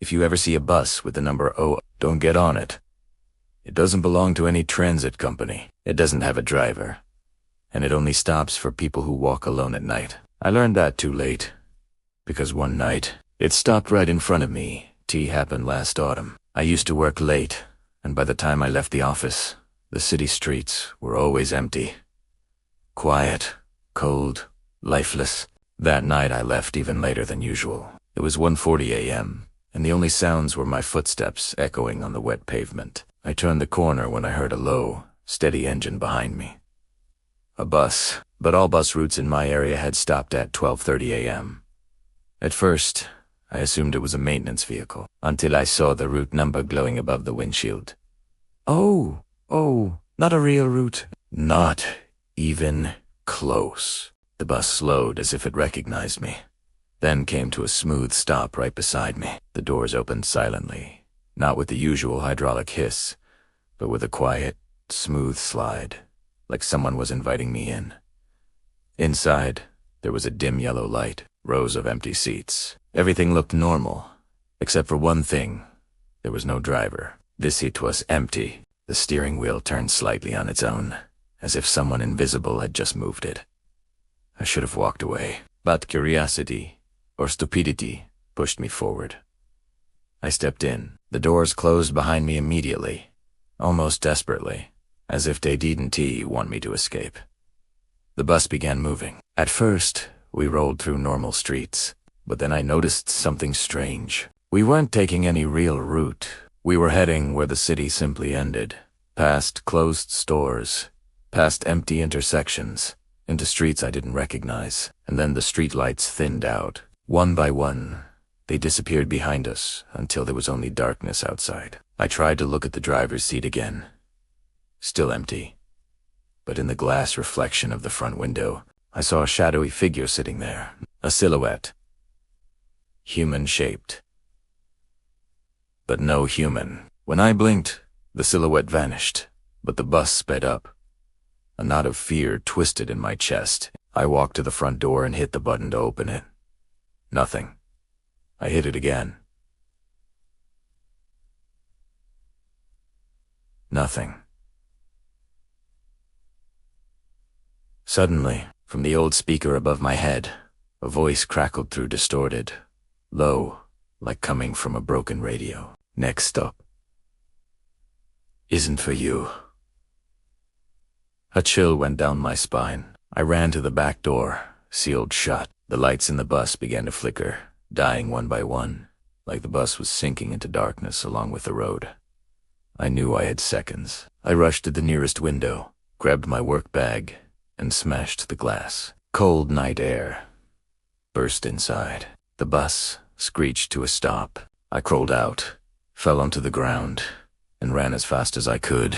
If you ever see a bus with the number O, don't get on it. It doesn't belong to any transit company. It doesn't have a driver. And it only stops for people who walk alone at night. I learned that too late. Because one night, it stopped right in front of me. Tea happened last autumn. I used to work late, and by the time I left the office, the city streets were always empty. Quiet, cold, lifeless. That night I left even later than usual. It was 1:40 a.m., and the only sounds were my footsteps echoing on the wet pavement. I turned the corner when I heard a low, steady engine behind me. A bus, but all bus routes in my area had stopped at 12:30 a.m. At first, I assumed it was a maintenance vehicle, until I saw the route number glowing above the windshield. Oh, not a real route. Not even close. The bus slowed as if it recognized me, then came to a smooth stop right beside me. The doors opened silently, not with the usual hydraulic hiss, but with a quiet, smooth slide, like someone was inviting me in. Inside, there was a dim yellow light, rows of empty seats. Everything looked normal, except for one thing. There was no driver. This seat was empty. The steering wheel turned slightly on its own, as if someone invisible had just moved it. I should have walked away, but curiosity, or stupidity, pushed me forward. I stepped in. The doors closed behind me immediately, almost desperately, as if they didn't want me to escape. The bus began moving. At first, we rolled through normal streets, but then I noticed something strange. We weren't taking any real route. We were heading where the city simply ended, past closed stores, past empty intersections, into streets I didn't recognize, and then the streetlights thinned out. One by one, they disappeared behind us until there was only darkness outside. I tried to look at the driver's seat again. Still empty. But in the glass reflection of the front window, I saw a shadowy figure sitting there, a silhouette. Human-shaped. But no human. When I blinked, the silhouette vanished, but the bus sped up. A knot of fear twisted in my chest. I walked to the front door and hit the button to open it. Nothing. I hit it again. Nothing. Suddenly, from the old speaker above my head, a voice crackled through distorted, low, like coming from a broken radio. Next stop isn't for you. A chill went down my spine. I ran to the back door, sealed shut. The lights in the bus began to flicker, dying one by one, like the bus was sinking into darkness along with the road. I knew I had seconds. I rushed to the nearest window, grabbed my work bag, and smashed the glass. Cold night air burst inside. The bus screeched to a stop. I crawled out, fell onto the ground, and ran as fast as I could.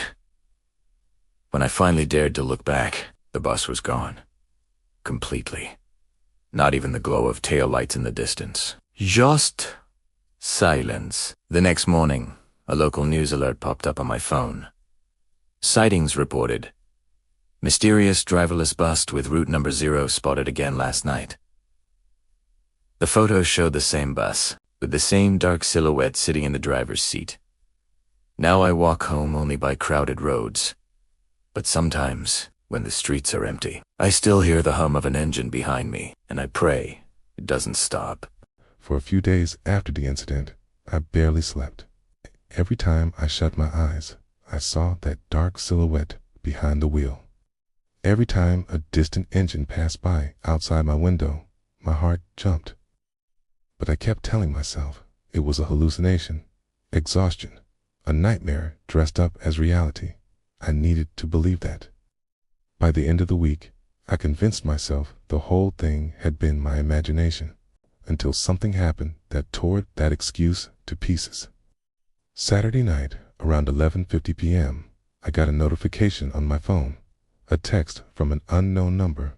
When I finally dared to look back, the bus was gone. Completely. Not even the glow of taillights in the distance. Just silence. The next morning, a local news alert popped up on my phone. Sightings reported. Mysterious driverless bus with route number 0 spotted again last night. The photos showed the same bus, with the same dark silhouette sitting in the driver's seat. Now I walk home only by crowded roads. But sometimes, when the streets are empty, I still hear the hum of an engine behind me, and I pray it doesn't stop. For a few days after the incident, I barely slept. Every time I shut my eyes, I saw that dark silhouette behind the wheel. Every time a distant engine passed by outside my window, my heart jumped. But I kept telling myself it was a hallucination, exhaustion, a nightmare dressed up as reality. I needed to believe that. By the end of the week, I convinced myself the whole thing had been my imagination, until something happened that tore that excuse to pieces. Saturday night, around 11:50 p.m., I got a notification on my phone, a text from an unknown number.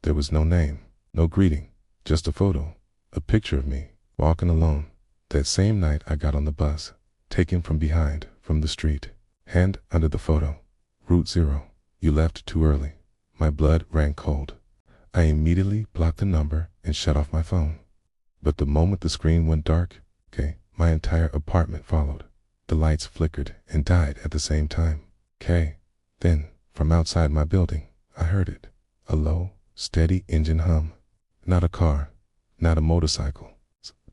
There was no name, no greeting, just a photo, a picture of me, walking alone. That same night I got on the bus, taken from behind, from the street. Hand under the photo, Route 0, you left too early. My blood ran cold. I immediately blocked the number and shut off my phone. But the moment the screen went dark, My entire apartment followed. The lights flickered and died at the same time. Then, from outside my building, I heard it. A low, steady engine hum. Not a car, not a motorcycle.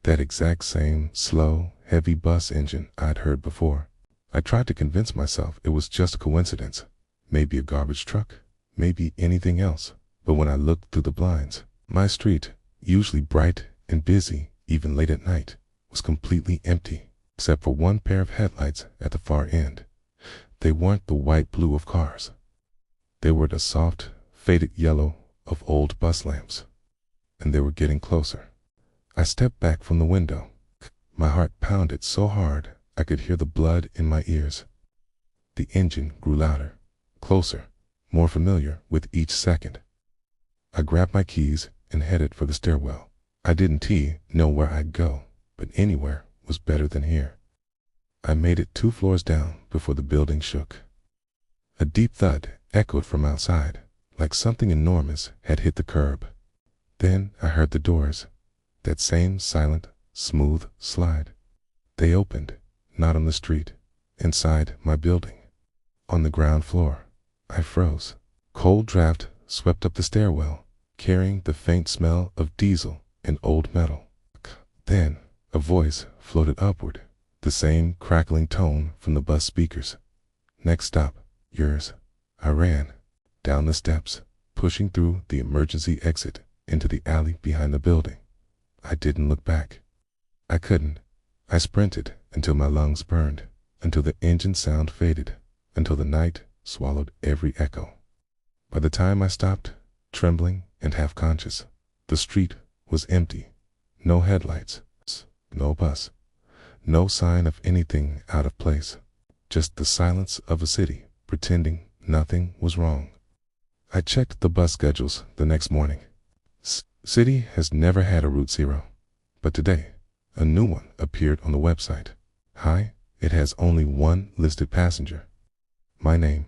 That exact same slow, heavy bus engine I'd heard before. I tried to convince myself it was just a coincidence. Maybe a garbage truck, maybe anything else. But when I looked through the blinds, my street, usually bright and busy, even late at night, was completely empty, except for one pair of headlights at the far end. They weren't the white blue of cars. They were the soft, faded yellow of old bus lamps. And they were getting closer. I stepped back from the window. My heart pounded so hard I could hear the blood in my ears. The engine grew louder, closer, more familiar with each second. I grabbed my keys and headed for the stairwell. I didn't know where I'd go, but anywhere was better than here. I made it 2 floors down before the building shook. A deep thud echoed from outside, like something enormous had hit the curb. Then I heard the doors, that same silent, smooth slide. They opened, not on the street, inside my building. On the ground floor, I froze. Cold draft swept up the stairwell, carrying the faint smell of diesel and old metal. Then a voice floated upward, the same crackling tone from the bus speakers. Next stop, yours. I ran down the steps, pushing through the emergency exit into the alley behind the building. I didn't look back. I couldn't. I sprinted until my lungs burned, until the engine sound faded, until the night swallowed every echo. By the time I stopped, trembling and half-conscious, the street was empty. No headlights, no bus, no sign of anything out of place. Just the silence of a city pretending nothing was wrong. I checked the bus schedules the next morning. City has never had a Route 0, but today, a new one appeared on the website. Hi, it has only one listed passenger. My name,